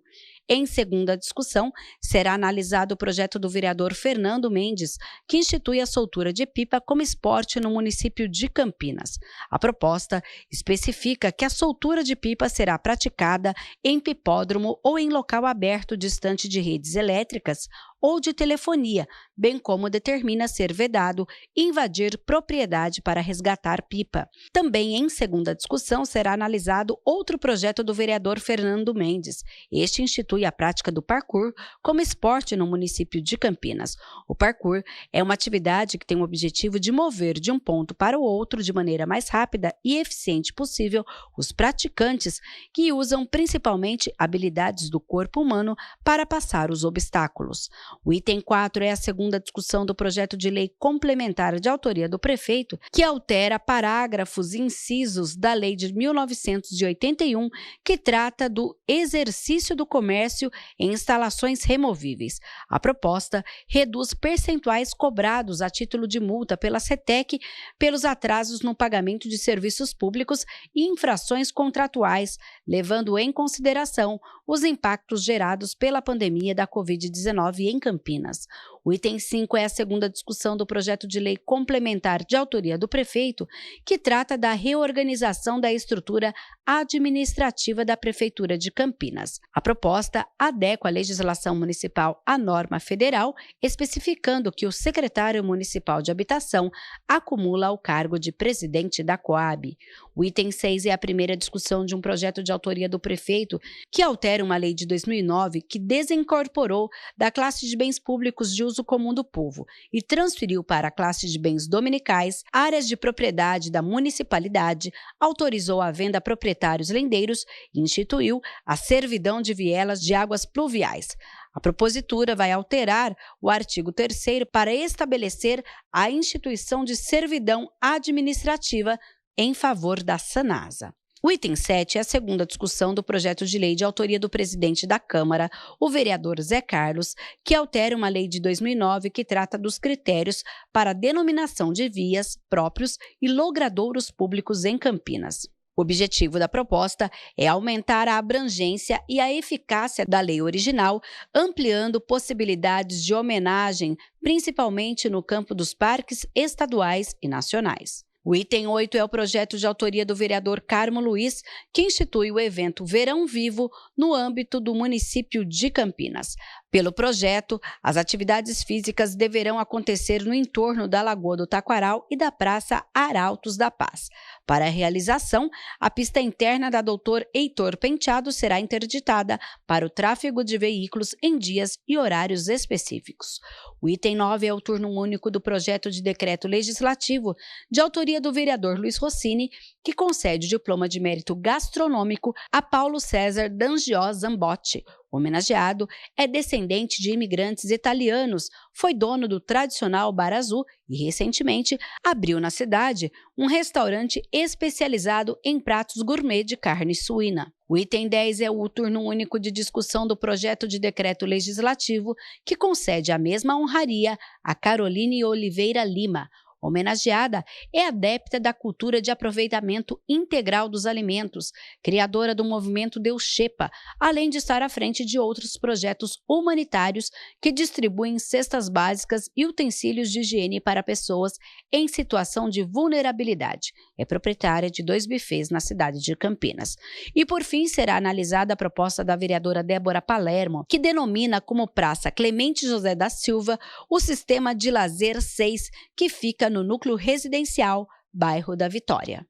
Em segunda discussão, será analisado o projeto do vereador Fernando Mendes, que institui a soltura de pipa como esporte no município de Campinas. A proposta especifica que a soltura de pipa será praticada em pipódromo ou em local aberto distante de redes elétricas ou de telefonia, bem como determina ser vedado invadir propriedade para resgatar pipa. Também em segunda discussão será analisado outro projeto do vereador Fernando Mendes. Este institui a prática do parkour como esporte no município de Campinas. O parkour é uma atividade que tem o objetivo de mover de um ponto para o outro de maneira mais rápida e eficiente possível os praticantes, que usam principalmente habilidades do corpo humano para passar os obstáculos. O item 4 é a segunda discussão do projeto de lei complementar de autoria do prefeito, que altera parágrafos e incisos da lei de 1981, que trata do exercício do comércio em instalações removíveis. A proposta reduz percentuais cobrados a título de multa pela CETEC pelos atrasos no pagamento de serviços públicos e infrações contratuais, levando em consideração os impactos gerados pela pandemia da Covid-19 em Campinas. O item 5 é a segunda discussão do projeto de lei complementar de autoria do prefeito, que trata da reorganização da estrutura administrativa da Prefeitura de Campinas. A proposta adequa a legislação municipal à norma federal, especificando que o secretário municipal de habitação acumula o cargo de presidente da Coab. O item 6 é a primeira discussão de um projeto de autoria do prefeito que altera uma lei de 2009 que desincorporou da classe de bens públicos de uso comum do povo e transferiu para a classe de bens dominicais áreas de propriedade da municipalidade, autorizou a venda a proprietários lendeiros e instituiu a servidão de vielas de águas pluviais. A propositura vai alterar o artigo 3º para estabelecer a instituição de servidão administrativa em favor da Sanasa. O item 7 é a segunda discussão do projeto de lei de autoria do presidente da Câmara, o vereador Zé Carlos, que altera uma lei de 2009 que trata dos critérios para a denominação de vias próprios e logradouros públicos em Campinas. O objetivo da proposta é aumentar a abrangência e a eficácia da lei original, ampliando possibilidades de homenagem, principalmente no campo dos parques estaduais e nacionais. O item 8 é o projeto de autoria do vereador Carmo Luiz, que institui o evento Verão Vivo no âmbito do município de Campinas. Pelo projeto, as atividades físicas deverão acontecer no entorno da Lagoa do Taquaral e da Praça Arautos da Paz. Para a realização, a pista interna da Dr. Heitor Penteado será interditada para o tráfego de veículos em dias e horários específicos. O item 9 é o turno único do projeto de decreto legislativo de autoria autoria do vereador Luiz Rossini, que concede o diploma de mérito gastronômico a Paulo César D'Angiò Zambotti. O homenageado é descendente de imigrantes italianos, foi dono do tradicional Bar Azul e, recentemente, abriu na cidade um restaurante especializado em pratos gourmet de carne suína. O item 10 é o turno único de discussão do projeto de decreto legislativo que concede a mesma honraria a Caroline Oliveira Lima. Homenageada é adepta da cultura de aproveitamento integral dos alimentos, criadora do movimento Deus Xepa, além de estar à frente de outros projetos humanitários que distribuem cestas básicas e utensílios de higiene para pessoas em situação de vulnerabilidade. É proprietária de 2 bufês na cidade de Campinas. E por fim será analisada a proposta da vereadora Débora Palermo, que denomina como Praça Clemente José da Silva o Sistema de Lazer 6, que fica no núcleo residencial, bairro da Vitória.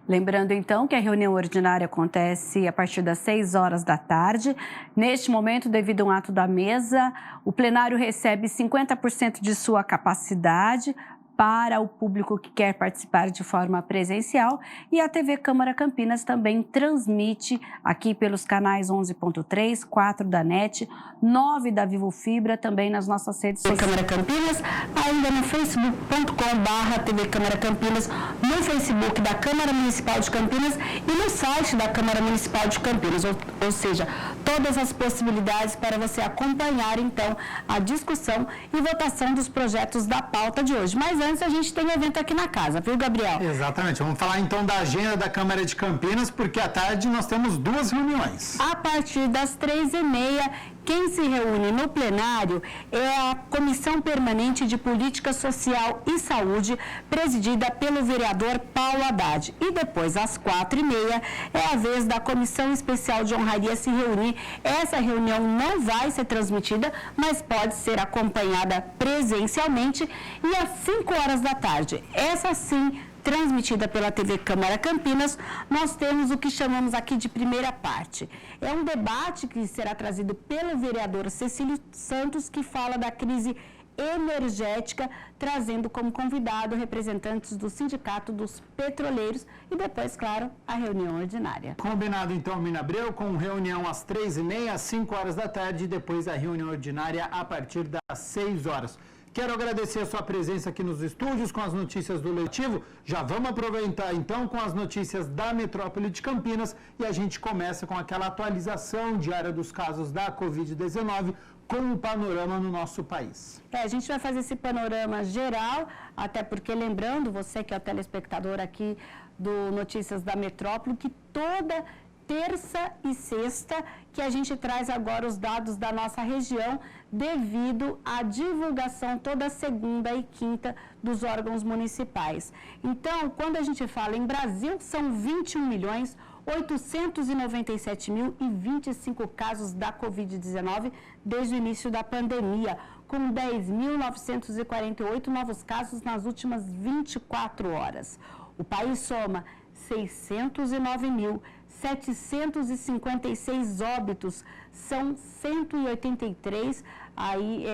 Lembrando então que a reunião ordinária acontece a partir das 6 horas da tarde. Neste momento, devido a um ato da mesa, o plenário recebe 50% de sua capacidade para o público que quer participar de forma presencial, e a TV Câmara Campinas também transmite aqui pelos canais 11.3, 4 da NET, 9 da Vivo Fibra, também nas nossas redes sociais. Câmara Campinas, ainda no facebook.com/TV Câmara Campinas, no Facebook da Câmara Municipal de Campinas e no site da Câmara Municipal de Campinas, ou seja, todas as possibilidades para você acompanhar então a discussão e votação dos projetos da pauta de hoje. Mas antes a gente tem um evento aqui na casa, viu, Gabriel? Exatamente. Vamos falar então da agenda da Câmara de Campinas, porque à tarde nós temos 2 reuniões. A partir das 3h30, quem se reúne no plenário é a Comissão Permanente de Política Social e Saúde, presidida pelo vereador Paulo Haddad. E depois, às 4h30, é a vez da Comissão Especial de Honraria se reunir. Essa reunião não vai ser transmitida, mas pode ser acompanhada presencialmente. E às 5 horas da tarde, essa sim, transmitida pela TV Câmara Campinas, nós temos o que chamamos aqui de primeira parte. É um debate que será trazido pelo vereador Cecílio Santos, que fala da crise energética, trazendo como convidado representantes do Sindicato dos Petroleiros e depois, claro, a reunião ordinária. Combinado então, Mina Abreu, com reunião às 3h30, às 5 horas da tarde e depois a reunião ordinária a partir das 6 horas. Quero agradecer a sua presença aqui nos estúdios com as notícias do Legislativo. Já vamos aproveitar então com as notícias da metrópole de Campinas e a gente começa com aquela atualização diária dos casos da Covid-19 com o panorama no nosso país. A gente vai fazer esse panorama geral, até porque lembrando, você que é o telespectador aqui do Notícias da Metrópole, que toda terça e sexta que a gente traz agora os dados da nossa região devido à divulgação toda segunda e quinta dos órgãos municipais. Então, quando a gente fala em Brasil, são 21.897.025 casos da Covid-19 desde o início da pandemia, com 10.948 novos casos nas últimas 24 horas. O país soma 609.756 óbitos, são 183 aí,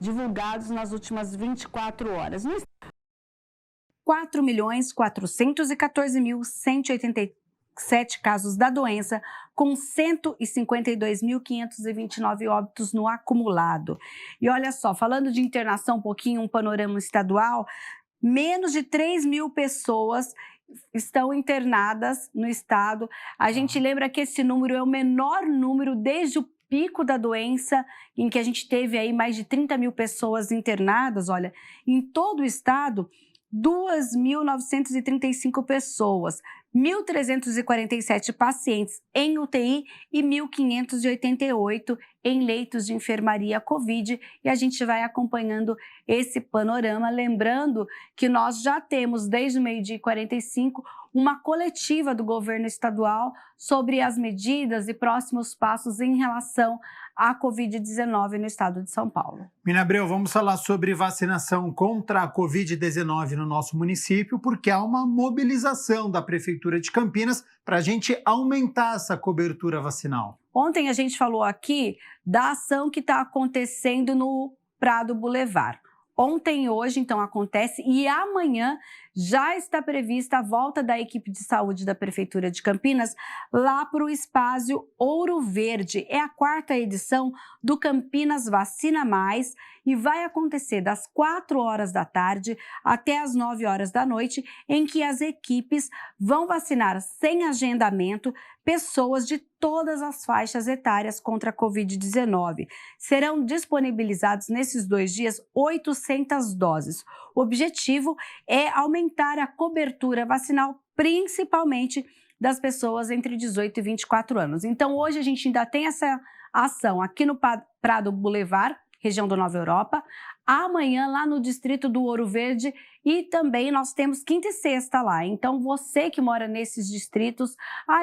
divulgados nas últimas 24 horas. 4.414.187 casos da doença, com 152.529 óbitos no acumulado. E olha só, falando de internação um pouquinho, um panorama estadual, menos de 3.000 pessoas estão internadas no estado. A gente lembra que esse número é o menor número desde o pico da doença, em que a gente teve aí mais de 30.000 pessoas internadas. Olha, em todo o estado, 2.935 pessoas, 1.347 pacientes em UTI e 1.588 em leitos de enfermaria Covid, e a gente vai acompanhando esse panorama, lembrando que nós já temos desde o 12h45 uma coletiva do governo estadual sobre as medidas e próximos passos em relação à Covid-19 no estado de São Paulo. Mina Abreu, vamos falar sobre vacinação contra a Covid-19 no nosso município, porque há uma mobilização da Prefeitura de Campinas para a gente aumentar essa cobertura vacinal. Ontem a gente falou aqui da ação que está acontecendo no Prado Boulevard. Ontem e hoje, então, acontece, e amanhã já está prevista a volta da equipe de saúde da Prefeitura de Campinas lá para o Espaço Ouro Verde. É a 4ª edição do Campinas Vacina Mais e vai acontecer das 4 horas da tarde até as 9 horas da noite, em que as equipes vão vacinar sem agendamento pessoas de todas as faixas etárias contra a Covid-19. Serão disponibilizados nesses 2 dias 800 doses. O objetivo é aumentar a cobertura vacinal, principalmente das pessoas entre 18 e 24 anos. Então, hoje a gente ainda tem essa ação aqui no Prado Boulevard, região do Nova Europa, amanhã lá no distrito do Ouro Verde e também nós temos quinta e sexta lá. Então você que mora nesses distritos,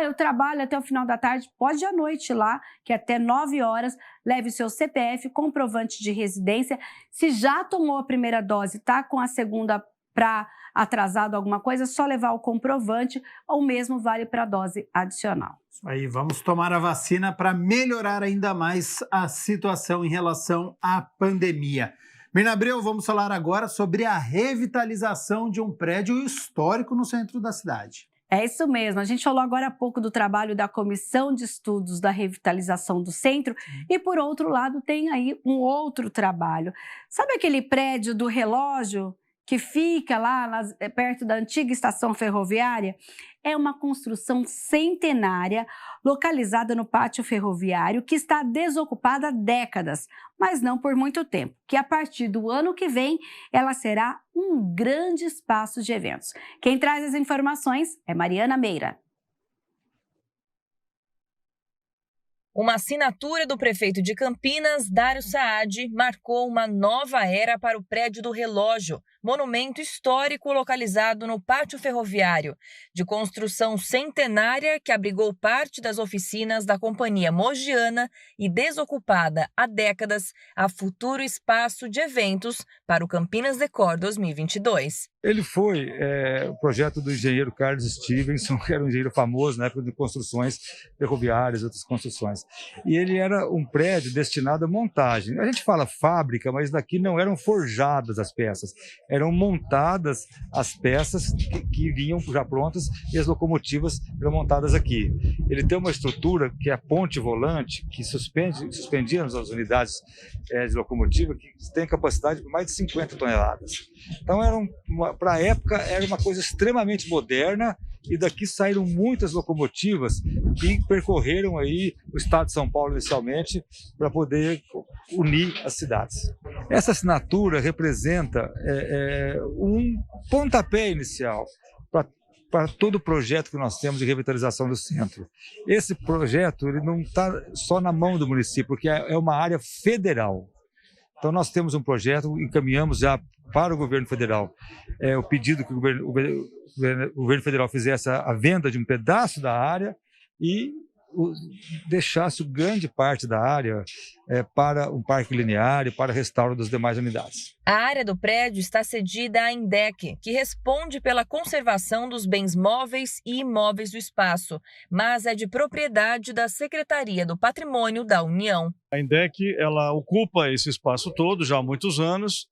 eu trabalho até o final da tarde, pode ir à noite lá, que até 9 horas, leve o seu CPF, comprovante de residência. Se já tomou a primeira dose, tá com a segunda para atrasado alguma coisa, é só levar o comprovante, ou mesmo vale para a dose adicional. Aí, vamos tomar a vacina para melhorar ainda mais a situação em relação à pandemia. Mirna Abreu, vamos falar agora sobre a revitalização de um prédio histórico no centro da cidade. É isso mesmo, a gente falou agora há pouco do trabalho da Comissão de Estudos da Revitalização do Centro e, por outro lado, tem aí um outro trabalho. Sabe aquele prédio do relógio que fica lá perto da antiga estação ferroviária? É uma construção centenária localizada no pátio ferroviário que está desocupada há décadas, mas não por muito tempo, que a partir do ano que vem ela será um grande espaço de eventos. Quem traz as informações é Mariana Meira. Uma assinatura do prefeito de Campinas, Dário Saad, marcou uma nova era para o prédio do relógio, monumento histórico localizado no pátio ferroviário, de construção centenária que abrigou parte das oficinas da Companhia Mogiana e desocupada há décadas a futuro espaço de eventos para o Campinas Decor 2022. Ele foi o projeto do engenheiro Carlos Stevenson, que era um engenheiro famoso na época de construções ferroviárias e outras construções. E ele era um prédio destinado à montagem. A gente fala fábrica, mas daqui não eram forjadas as peças, eram montadas as peças que vinham já prontas e as locomotivas eram montadas aqui. Ele tem uma estrutura que é a ponte volante, que suspendia as unidades de locomotiva, que tem capacidade de mais de 50 toneladas. Então, para a época, era uma coisa extremamente moderna e daqui saíram muitas locomotivas que percorreram aí o estado de São Paulo inicialmente para poder unir as cidades. Essa assinatura representa um pontapé inicial para todo o projeto que nós temos de revitalização do centro. Esse projeto ele não está só na mão do município, porque é uma área federal. Então, nós temos um projeto, encaminhamos já para o governo federal o pedido que o governo federal fizesse a venda de um pedaço da área e deixasse grande parte da área para um parque linear e para restauro das demais unidades. A área do prédio está cedida à INDEC, que responde pela conservação dos bens móveis e imóveis do espaço, mas é de propriedade da Secretaria do Patrimônio da União. A INDEC, ela ocupa esse espaço todo já há muitos anos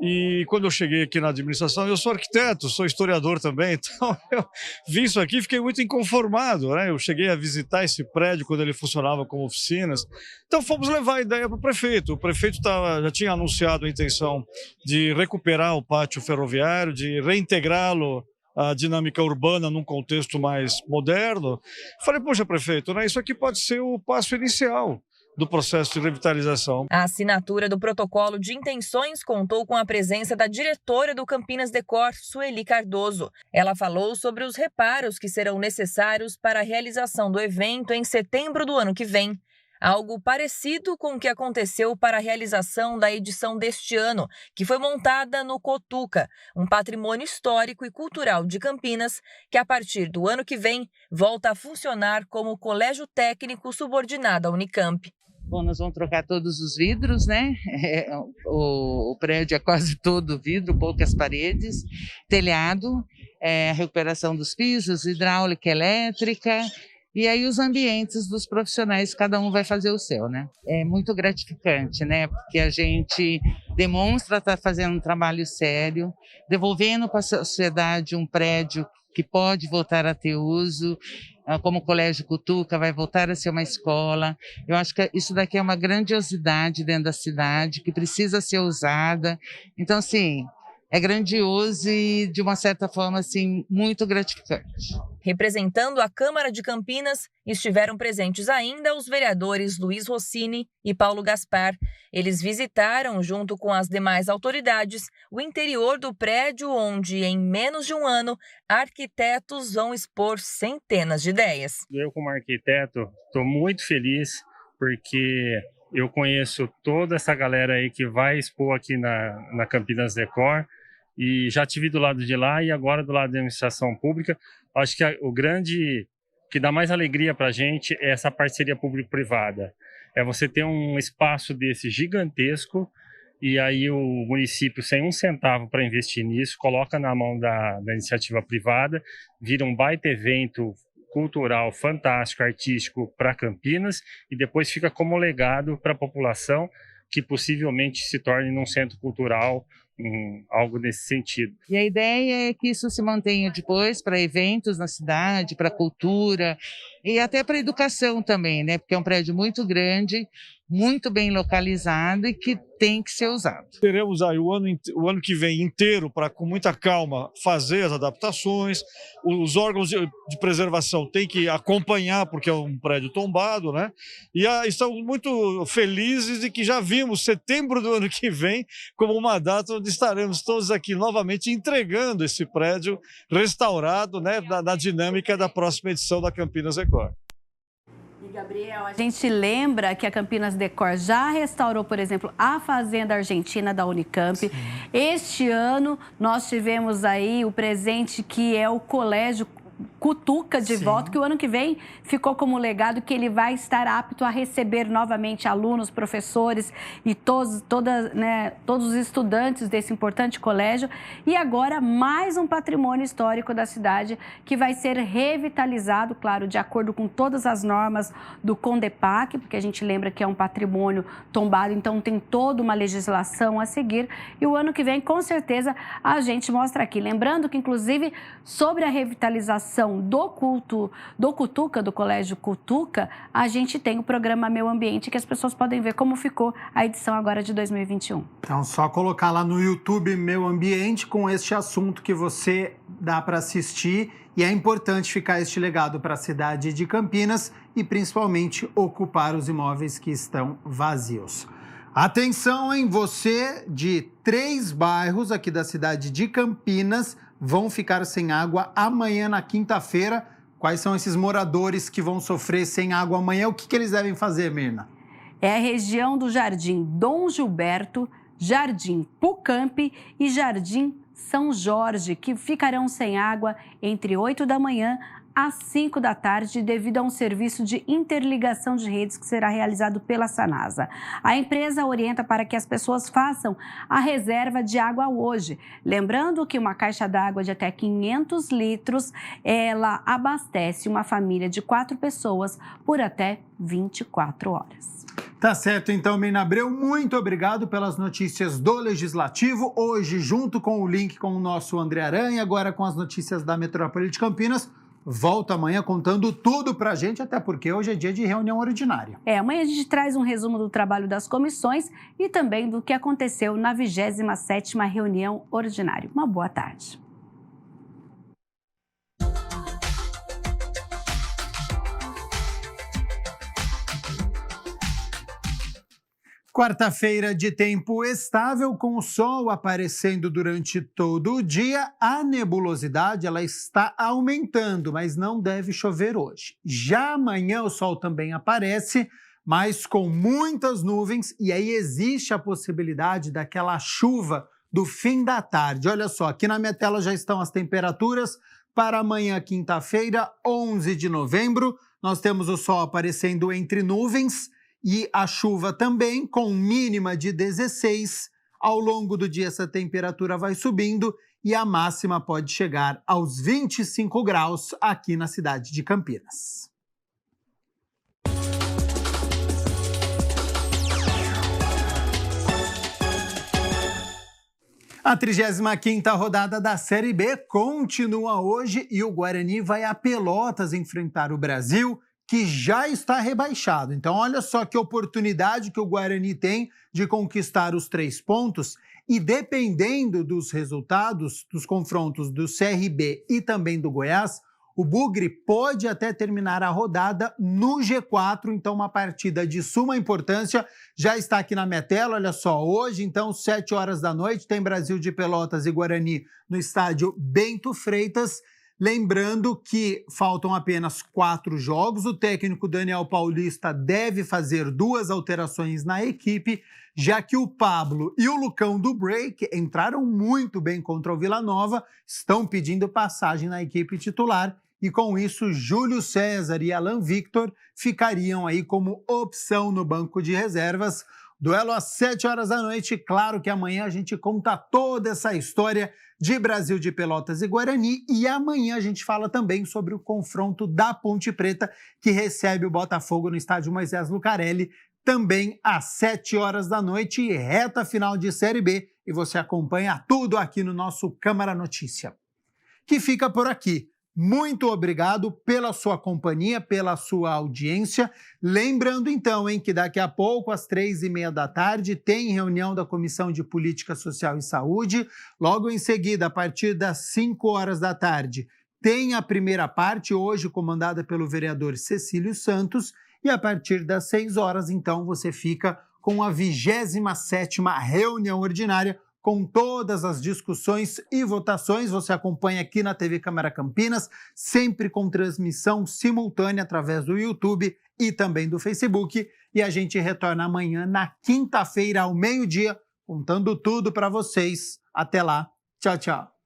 e quando eu cheguei aqui na administração, eu sou arquiteto, sou historiador também, então eu vi isso aqui e fiquei muito inconformado, né? Eu cheguei a visitar esse prédio quando ele funcionava como oficinas, então fomos levar a ideia para o prefeito. O prefeito já tinha anunciado a intenção de recuperar o pátio ferroviário, de reintegrá-lo à dinâmica urbana num contexto mais moderno. Falei, poxa, prefeito, né, isso aqui pode ser o passo inicial do processo de revitalização. A assinatura do protocolo de intenções contou com a presença da diretora do Campinas Decor, Sueli Cardoso. Ela falou sobre os reparos que serão necessários para a realização do evento em setembro do ano que vem. Algo parecido com o que aconteceu para a realização da edição deste ano, que foi montada no Cotuca, um patrimônio histórico e cultural de Campinas, que a partir do ano que vem volta a funcionar como colégio técnico subordinado à Unicamp. Bom, nós vamos trocar todos os vidros, né? O prédio é quase todo vidro, poucas paredes, telhado, a recuperação dos pisos, hidráulica, elétrica, E aí os ambientes dos profissionais, cada um vai fazer o seu, né? É muito gratificante, né? Porque a gente demonstra estar fazendo um trabalho sério, devolvendo para a sociedade um prédio que pode voltar a ter uso, como o Colégio Cutuca vai voltar a ser uma escola. Eu acho que isso daqui é uma grandiosidade dentro da cidade, que precisa ser usada. Então, assim, é grandioso e, de uma certa forma, assim, muito gratificante. Representando a Câmara de Campinas, estiveram presentes ainda os vereadores Luiz Rossini e Paulo Gaspar. Eles visitaram, junto com as demais autoridades, o interior do prédio onde, em menos de um ano, arquitetos vão expor centenas de ideias. Eu, como arquiteto, estou muito feliz porque eu conheço toda essa galera aí que vai expor aqui na Campinas Decor e já estive do lado de lá e agora do lado da administração pública. Acho que o grande que dá mais alegria para a gente é essa parceria público-privada. É você ter um espaço desse gigantesco e aí o município, sem um centavo para investir nisso, coloca na mão da iniciativa privada, vira um baita evento cultural fantástico, artístico para Campinas e depois fica como legado para a população, que possivelmente se torne num centro cultural, algo nesse sentido. E a ideia é que isso se mantenha depois para eventos na cidade, para cultura e até para educação também, né? Porque é um prédio muito grande, muito bem localizado e que tem que ser usado. Teremos aí o ano que vem inteiro para, com muita calma, fazer as adaptações. Os órgãos de preservação têm que acompanhar, porque é um prédio tombado, né? E estamos muito felizes de que já vimos setembro do ano que vem como uma data onde estaremos todos aqui novamente entregando esse prédio restaurado, né, na dinâmica da próxima edição da Campinas Decor. Gabriel, a gente lembra que a Campinas Decor já restaurou, por exemplo, a Fazenda Argentina da Unicamp. Sim. Este ano nós tivemos aí o presente que é o Colégio Cutuca de volta, que o ano que vem ficou como legado que ele vai estar apto a receber novamente alunos, professores e todos os estudantes desse importante colégio. E agora mais um patrimônio histórico da cidade que vai ser revitalizado, claro, de acordo com todas as normas do CONDEPAC, porque a gente lembra que é um patrimônio tombado, então tem toda uma legislação a seguir. E o ano que vem, com certeza, a gente mostra aqui. Lembrando que, inclusive, sobre a revitalização do Cutuca, do Colégio Cutuca, a gente tem o programa Meu Ambiente, que as pessoas podem ver como ficou a edição agora de 2021. Então, só colocar lá no YouTube Meu Ambiente com este assunto que você dá para assistir. E é importante ficar este legado para a cidade de Campinas e, principalmente, ocupar os imóveis que estão vazios. Atenção, hein? Você de 3 bairros aqui da cidade de Campinas vão ficar sem água amanhã, na quinta-feira. Quais são esses moradores que vão sofrer sem água amanhã? O que eles devem fazer, Mirna? É a região do Jardim Dom Gilberto, Jardim Pucamp e Jardim São Jorge, que ficarão sem água entre 8 da manhã às 5 da tarde, devido a um serviço de interligação de redes que será realizado pela Sanasa. A empresa orienta para que as pessoas façam a reserva de água hoje. Lembrando que uma caixa d'água de até 500 litros, ela abastece uma família de 4 pessoas por até 24 horas. Tá certo, então, Mirna Abreu, muito obrigado pelas notícias do Legislativo. Hoje, junto com o link com o nosso André Aranha, agora com as notícias da Metrópole de Campinas. Volta amanhã contando tudo pra gente, até porque hoje é dia de reunião ordinária. Amanhã a gente traz um resumo do trabalho das comissões e também do que aconteceu na 27ª reunião ordinária. Uma boa tarde. Quarta-feira de tempo estável, com o sol aparecendo durante todo o dia. A nebulosidade ela está aumentando, mas não deve chover hoje. Já amanhã o sol também aparece, mas com muitas nuvens, e aí existe a possibilidade daquela chuva do fim da tarde. Olha só, aqui na minha tela já estão as temperaturas para amanhã, quinta-feira, 11 de novembro. Nós temos o sol aparecendo entre nuvens, e a chuva também, com mínima de 16. Ao longo do dia, essa temperatura vai subindo e a máxima pode chegar aos 25 graus aqui na cidade de Campinas. A 35ª rodada da Série B continua hoje e o Guarani vai a Pelotas enfrentar o Brasil, que já está rebaixado. Então olha só que oportunidade que o Guarani tem de conquistar os 3 pontos e dependendo dos resultados dos confrontos do CRB e também do Goiás, o Bugre pode até terminar a rodada no G4, então uma partida de suma importância já está aqui na minha tela, olha só, hoje então 7 horas da noite tem Brasil de Pelotas e Guarani no estádio Bento Freitas, lembrando que faltam apenas 4 jogos, o técnico Daniel Paulista deve fazer 2 alterações na equipe, já que o Pablo e o Lucão do Break entraram muito bem contra o Vila Nova, estão pedindo passagem na equipe titular, e com isso Júlio César e Alan Victor ficariam aí como opção no banco de reservas. Duelo às 7 horas da noite, claro que amanhã a gente conta toda essa história de Brasil de Pelotas e Guarani e amanhã a gente fala também sobre o confronto da Ponte Preta que recebe o Botafogo no estádio Moisés Lucarelli, também às 7 horas da noite, reta final de Série B e você acompanha tudo aqui no nosso Câmara Notícia, que fica por aqui. Muito obrigado pela sua companhia, pela sua audiência. Lembrando então, que daqui a pouco, às 3h30 da tarde, tem reunião da Comissão de Política Social e Saúde. Logo em seguida, a partir das 5 horas da tarde, tem a primeira parte, hoje comandada pelo vereador Cecílio Santos. E a partir das 6 horas, então, você fica com a 27ª reunião ordinária, com todas as discussões e votações. Você acompanha aqui na TV Câmara Campinas, sempre com transmissão simultânea através do YouTube e também do Facebook. E a gente retorna amanhã, na quinta-feira, ao meio-dia, contando tudo para vocês. Até lá. Tchau, tchau.